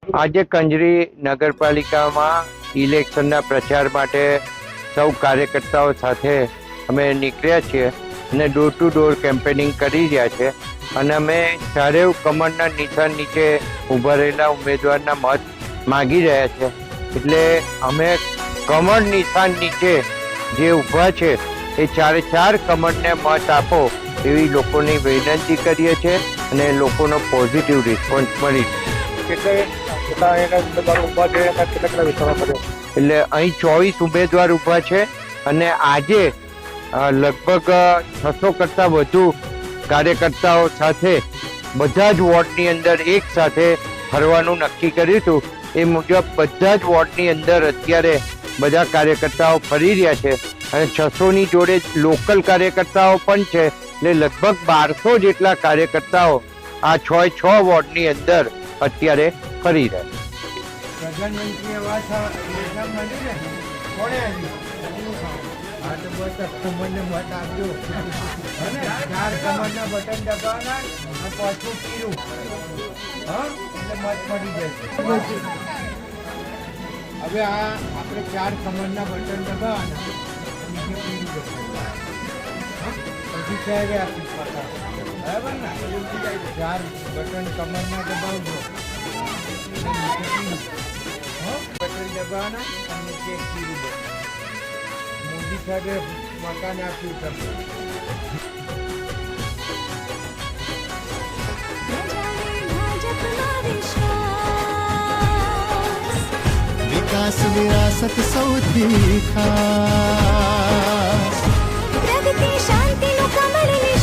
આજે કંજરી નગરપાલિકામાં ઇલેક્શનના પ્રચાર માટે સૌ કાર્યકર્તાઓ સાથે અમે નીકળ્યા છીએ અને ડોર ટુ ડોર કેમ્પેનિંગ કરી રહ્યા છે અને અમે ચારેય કમળના નિશાન નીચે ઊભા રહેલા ઉમેદવારના મત માગી રહ્યા છે. એટલે અમે કમળ નિશાન નીચે જે ઊભા છે એ ચારે ચાર કમળને મત આપો એવી લોકોની વિનંતી કરીએ છીએ અને લોકોનો પોઝિટિવ રિસ્પોન્સ મળી છે. એટલે અહીં 24 ઉમેદવાર ઊભા છે અને આજે લગભગ 600 કરતાં વધુ કાર્યકર્તાઓ સાથે બધા જ વોર્ડની અંદર એક સાથે ફરવાનું નક્કી કર્યું હતું. એ મુજબ બધા જ વોર્ડની અંદર અત્યારે બધા કાર્યકર્તાઓ ફરી રહ્યા છે અને 600ની જોડે લોકલ કાર્યકર્તાઓ પણ છે. એટલે લગભગ 1200 જેટલા કાર્યકર્તાઓ આ 6 વોર્ડની અંદર અત્યારે ફરી રહ્યા છે. પ્રધાનમંત્રી આવાસ યોજના મળી ને કોણે આવી? હા તો બસ કમરને મત આપજો અને 4 કમરના બટન દબાવવાના અને પાછું પીરું હા એટલે મત મળી જશે. હવે આ આપણે 4 કમરના બટન દબાવવાના નીચે પીરું જશે પછી સાહેબે આપી બરાબર ને 4 બટન કમરના દબાવજો બટન દબાવવાના અને ચેક પીરું બટન મોદી સાહેબે મકાન આપ્યું તમને. विकास विरासत सौथी खास प्रगति शांति नो कमल निशान